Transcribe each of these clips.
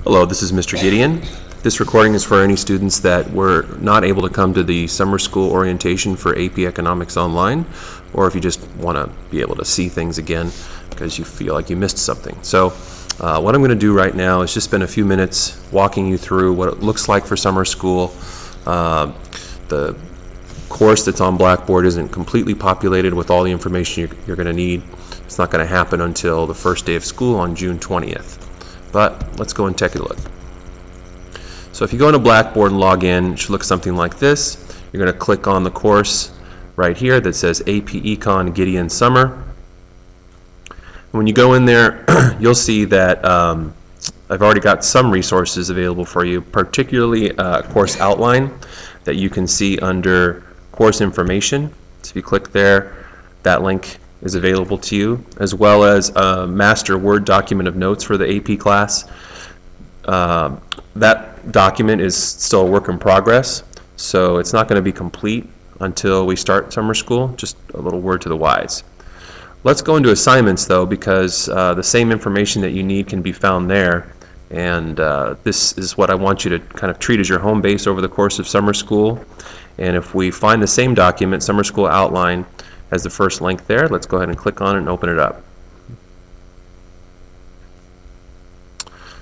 Hello, this is Mr. Gideon. This recording is for any students that were not able to come to the summer school orientation for AP Economics Online, or if you just want to be able to see things again because you feel like you missed something. So what I'm going to do right now is just spend a few minutes walking you through what it looks like for summer school. The course that's on Blackboard isn't completely populated with all the information you're going to need. It's not going to happen until the first day of school on June 20th. But let's go and take a look. So if you go into Blackboard and log in, it should look something like this. You're going to click on the course right here that says AP Econ Gideon Summer. When you go in there, you'll see that I've already got some resources available for you, particularly a course outline that you can see under course information. So if you click there, that link is available to you, as well as a master Word document of notes for the AP class. That document is still a work in progress, so it's not going to be complete until we start summer school. Just a little word to the wise. Let's go into assignments though, because the same information that you need can be found there, and this is what I want you to kind of treat as your home base over the course of summer school. And if we find the same document, Summer School Outline, as the first link there, let's go ahead and click on it and open it up.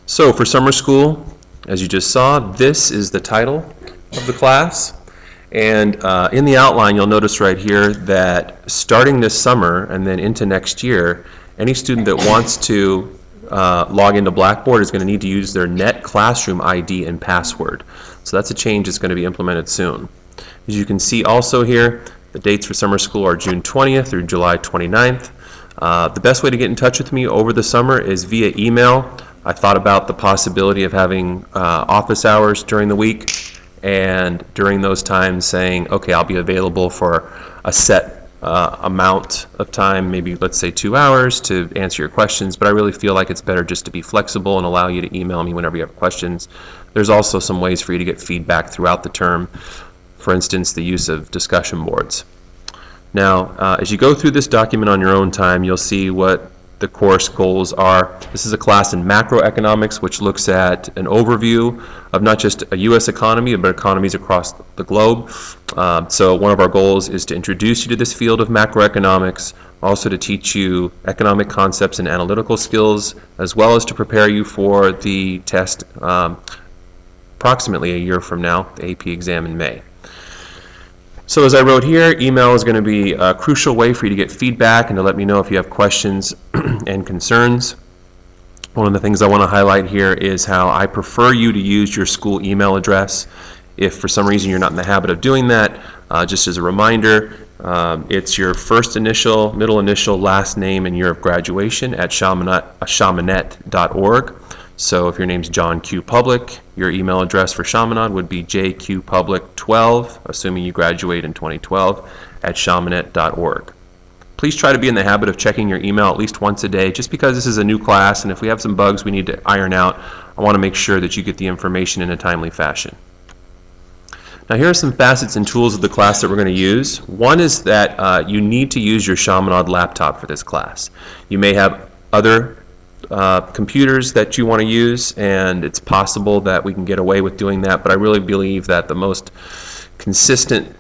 So for summer school, as you just saw, this is the title of the class. And in the outline, you'll notice right here that starting this summer and then into next year, any student that wants to log into Blackboard is going to need to use their Net Classroom ID and password. So that's a change that's going to be implemented soon. As you can see also here, the dates for summer school are June 20th through July 29th. The best way to get in touch with me over the summer is via email. I thought about the possibility of having office hours during the week, and during those times saying, okay, I'll be available for a set amount of time, maybe let's say 2 hours, to answer your questions. But I really feel like it's better just to be flexible and allow you to email me whenever you have questions. There's also some ways for you to get feedback throughout the term. For instance, the use of discussion boards. Now, as you go through this document on your own time, you'll see what the course goals are. This is a class in macroeconomics, which looks at an overview of not just a U.S. economy, but economies across the globe. So one of our goals is to introduce you to this field of macroeconomics, also to teach you economic concepts and analytical skills, as well as to prepare you for the test approximately a year from now, the AP exam in May. So as I wrote here, email is going to be a crucial way for you to get feedback and to let me know if you have questions and concerns. One of the things I want to highlight here is how I prefer you to use your school email address. If for some reason you're not in the habit of doing that, just as a reminder, it's your first initial, middle initial, last name, and year of graduation at Chaminade.org. So if your name's John Q. Public, your email address for Chaminade would be jqpublic12, assuming you graduate in 2012, at chaminade.org. Please try to be in the habit of checking your email at least once a day, just because this is a new class, and if we have some bugs we need to iron out, I want to make sure that you get the information in a timely fashion. Now here are some facets and tools of the class that we're going to use. One is that you need to use your Chaminade laptop for this class. You may have other computers that you want to use, and it's possible that we can get away with doing that, but I really believe that the most consistently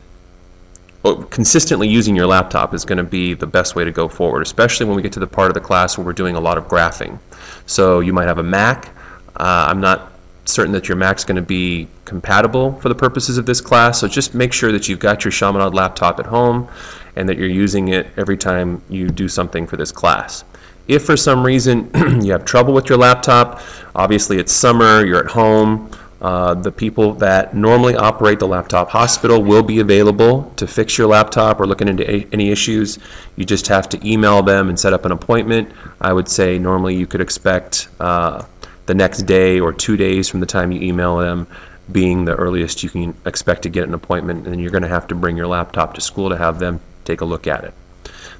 using your laptop is going to be the best way to go forward, especially when we get to the part of the class where we're doing a lot of graphing. So you might have a Mac. I'm not certain that your Mac's going to be compatible for the purposes of this class, so just make sure that you've got your Chaminade laptop at home and that you're using it every time you do something for this class. If for some reason you have trouble with your laptop, obviously it's summer, you're at home, the people that normally operate the laptop hospital will be available to fix your laptop or looking into any issues. You just have to email them and set up an appointment. I would say normally you could expect the next day or 2 days from the time you email them being the earliest you can expect to get an appointment, and you're going to have to bring your laptop to school to have them take a look at it.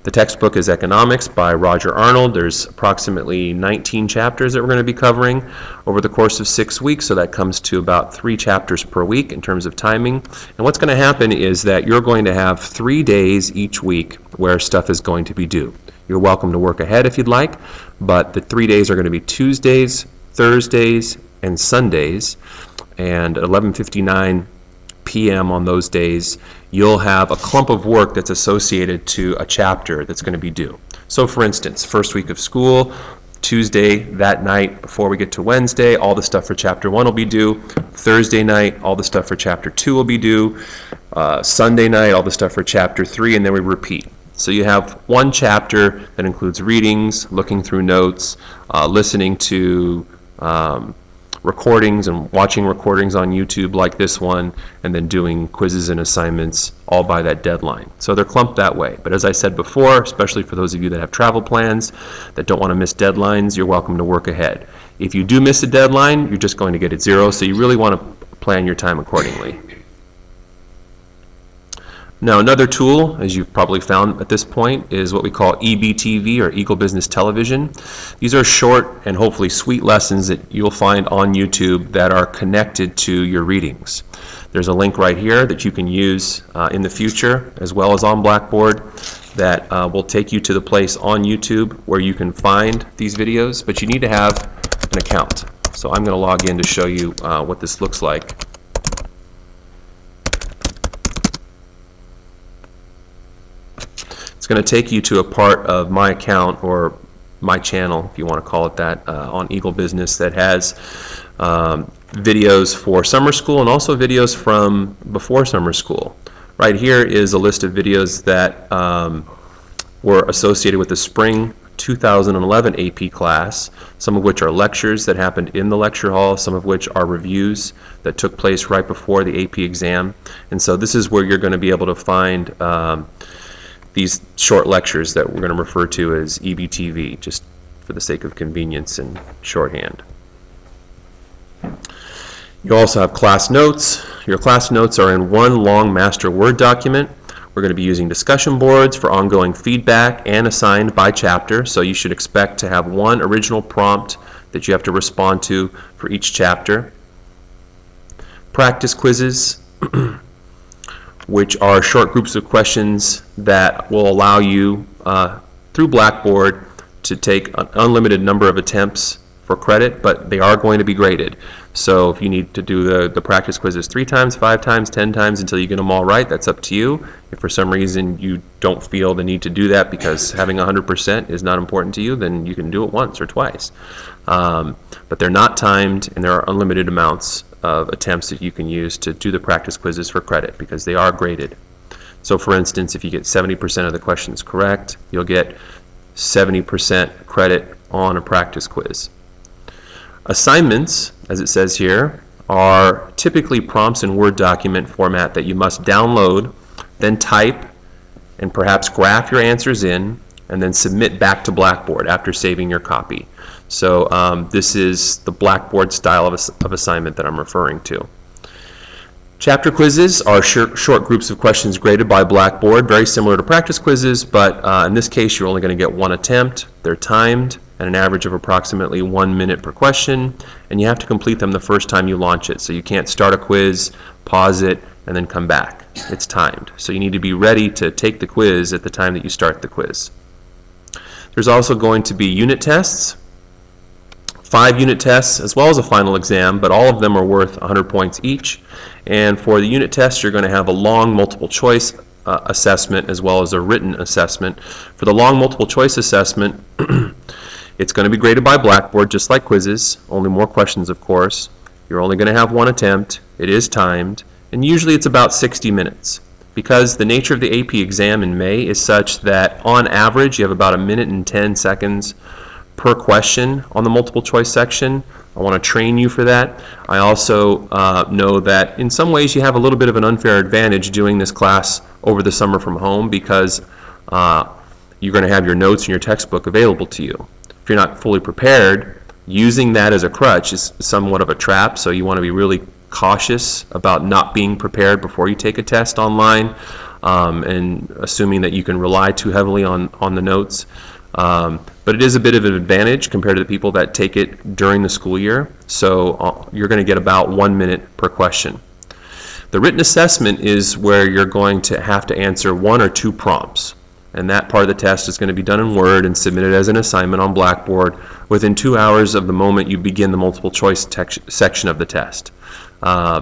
The textbook is Economics by Roger Arnold. There's approximately 19 chapters that we're going to be covering over the course of 6 weeks, so that comes to about 3 chapters per week in terms of timing. And what's going to happen is that you're going to have 3 days each week where stuff is going to be due. You're welcome to work ahead if you'd like, but the 3 days are going to be Tuesdays, Thursdays, and Sundays. And at 11:59 p.m. on those days, you'll have a clump of work that's associated to a chapter that's going to be due. So for instance, first week of school, Tuesday that night before we get to Wednesday, all the stuff for Chapter 1 will be due. Thursday night, all the stuff for Chapter 2 will be due. Sunday night, all the stuff for Chapter 3, and then we repeat. So you have one chapter that includes readings, looking through notes, listening to recordings and watching recordings on YouTube like this one, and then doing quizzes and assignments all by that deadline. So they're clumped that way. But as I said before, especially for those of you that have travel plans that don't want to miss deadlines, you're welcome to work ahead. If you do miss a deadline, you're just going to get it 0, so you really want to plan your time accordingly. Now, another tool, as you've probably found at this point, is what we call EBTV, or Eagle Business Television. These are short and hopefully sweet lessons that you'll find on YouTube that are connected to your readings. There's a link right here that you can use in the future, as well as on Blackboard, that will take you to the place on YouTube where you can find these videos, but you need to have an account. So I'm going to log in to show you what this looks like. It's going to take you to a part of my account, or my channel, if you want to call it that, on Eagle Business, that has videos for summer school and also videos from before summer school. Right here is a list of videos that were associated with the spring 2011 AP class, some of which are lectures that happened in the lecture hall, some of which are reviews that took place right before the AP exam. And so this is where you're going to be able to find these short lectures that we're going to refer to as EBTV, just for the sake of convenience and shorthand. You also have class notes. Your class notes are in one long master Word document. We're going to be using discussion boards for ongoing feedback and assigned by chapter, so you should expect to have one original prompt that you have to respond to for each chapter. Practice quizzes, which are short groups of questions that will allow you through Blackboard to take an unlimited number of attempts for credit, but they are going to be graded. So if you need to do the practice quizzes 3 times, 5 times, 10 times until you get them all right, that's up to you. If for some reason you don't feel the need to do that because having 100% is not important to you, then you can do it once or twice. But they're not timed, and there are unlimited amounts of attempts that you can use to do the practice quizzes for credit, because they are graded. So for instance, if you get 70% of the questions correct, you'll get 70% credit on a practice quiz. Assignments, as it says here, are typically prompts in Word document format that you must download, then type, and perhaps graph your answers in, and then submit back to Blackboard after saving your copy. So this is the Blackboard style of assignment that I'm referring to. Chapter quizzes are short groups of questions graded by Blackboard, very similar to practice quizzes, but in this case you're only going to get one attempt. They're timed at an average of approximately 1 minute per question, and you have to complete them the first time you launch it. So you can't start a quiz, pause it, and then come back. It's timed. So you need to be ready to take the quiz at the time that you start the quiz. There's also going to be unit tests. 5 unit tests as well as a final exam, but all of them are worth 100 points each. And for the unit test, you're going to have a long multiple choice assessment as well as a written assessment. For the long multiple choice assessment, it's going to be graded by Blackboard just like quizzes, only more questions of course. You're only going to have one attempt, it is timed, and usually it's about 60 minutes. Because the nature of the AP exam in May is such that on average you have about 1 minute and 10 seconds per question on the multiple choice section. I want to train you for that. I also know that in some ways you have a little bit of an unfair advantage doing this class over the summer from home, because you're going to have your notes and your textbook available to you. If you're not fully prepared, using that as a crutch is somewhat of a trap, so you want to be really cautious about not being prepared before you take a test online, and assuming that you can rely too heavily on the notes. But it is a bit of an advantage compared to the people that take it during the school year. So you're going to get about 1 minute per question. The written assessment is where you're going to have to answer 1 or 2 prompts. and that part of the test is going to be done in Word and submitted as an assignment on Blackboard within 2 hours of the moment you begin the multiple choice section of the test.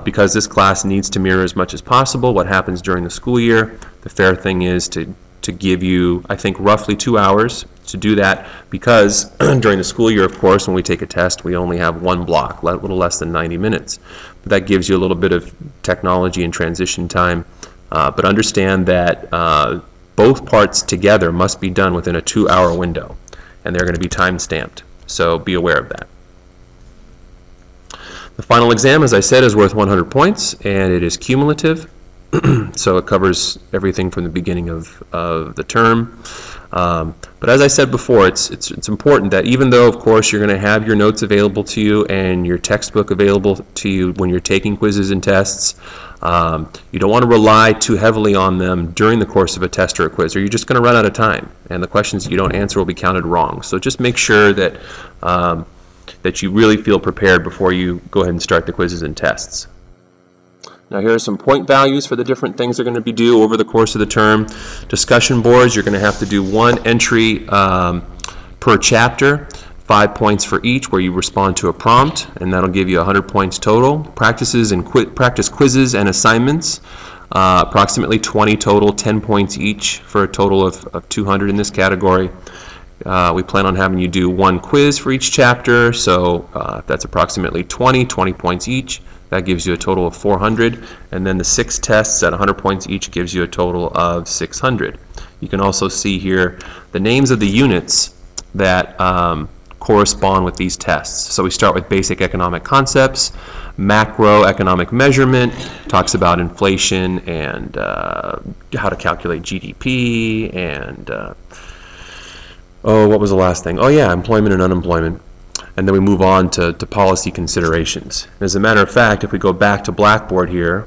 Because this class needs to mirror as much as possible what happens during the school year, the fair thing is to give you, I think, roughly 2 hours to do that, because during the school year, of course, when we take a test, we only have one block, a little less than 90 minutes. But that gives you a little bit of technology and transition time. But understand that both parts together must be done within a 2-hour window, and they're going to be time stamped. So be aware of that. The final exam, as I said, is worth 100 points, and it is cumulative. So it covers everything from the beginning of the term. But as I said before, it's important that even though, of course, you're going to have your notes available to you and your textbook available to you when you're taking quizzes and tests, you don't want to rely too heavily on them during the course of a test or a quiz, or you're just going to run out of time, and the questions that you don't answer will be counted wrong. So just make sure that that you really feel prepared before you go ahead and start the quizzes and tests. Now here are some point values for the different things they're going to be due over the course of the term. Discussion boards, you're going to have to do 1 entry per chapter, 5 points for each, where you respond to a prompt, and that'll give you 100 points total. Practices and practice quizzes and assignments, approximately 20 total, 10 points each, for a total of 200 in this category. We plan on having you do 1 quiz for each chapter, so that's approximately 20 points each. That gives you a total of 400, and then the 6 tests at 100 points each gives you a total of 600. You can also see here the names of the units that correspond with these tests. So we start with basic economic concepts. Macroeconomic measurement talks about inflation and how to calculate GDP, and what was the last thing? Oh yeah, employment and unemployment. And then we move on to policy considerations. As a matter of fact, if we go back to Blackboard here,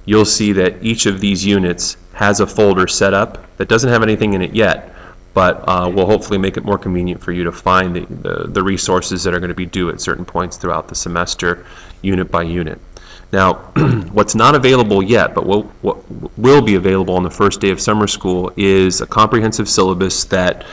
you'll see that each of these units has a folder set up that doesn't have anything in it yet, but will hopefully make it more convenient for you to find the resources that are going to be due at certain points throughout the semester, unit by unit. Now, what's not available yet, but what will be available on the first day of summer school, is a comprehensive syllabus that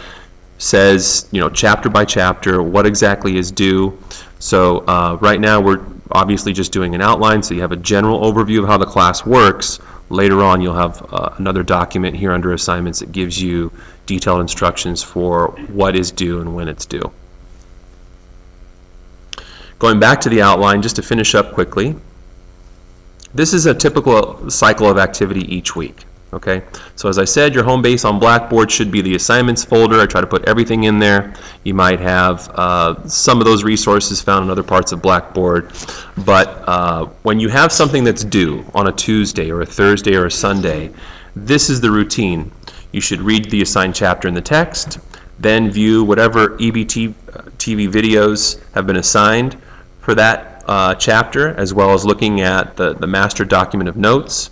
says, chapter by chapter, what exactly is due. So right now we're obviously just doing an outline, so you have a general overview of how the class works. Later on you'll have another document here under assignments that gives you detailed instructions for what is due and when it's due. Going back to the outline, just to finish up quickly, this is a typical cycle of activity each week. Okay, so as I said, your home base on Blackboard should be the assignments folder. I try to put everything in there. You might have some of those resources found in other parts of Blackboard, but when you have something that's due on a Tuesday or a Thursday or a Sunday, this is the routine. You should read the assigned chapter in the text, then view whatever EBT TV videos have been assigned for that chapter, as well as looking at the master document of notes.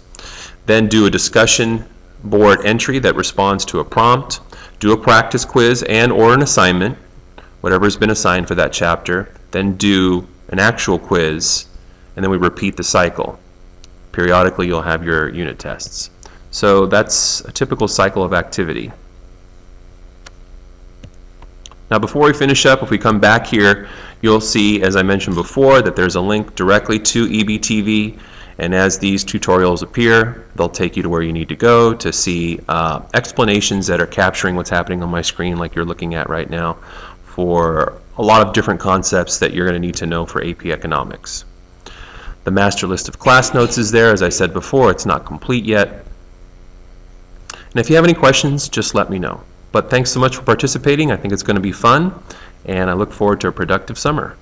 Then do a discussion board entry that responds to a prompt. Do a practice quiz and or an assignment, whatever has been assigned for that chapter. Then do an actual quiz, and then we repeat the cycle. Periodically you'll have your unit tests. So that's a typical cycle of activity. Now before we finish up, if we come back here, you'll see, as I mentioned before, that there's a link directly to EBTV. And as these tutorials appear, they'll take you to where you need to go to see explanations that are capturing what's happening on my screen, like you're looking at right now, for a lot of different concepts that you're going to need to know for AP Economics. The master list of class notes is there. As I said before, it's not complete yet. And if you have any questions, just let me know. But thanks so much for participating. I think it's going to be fun, and I look forward to a productive summer.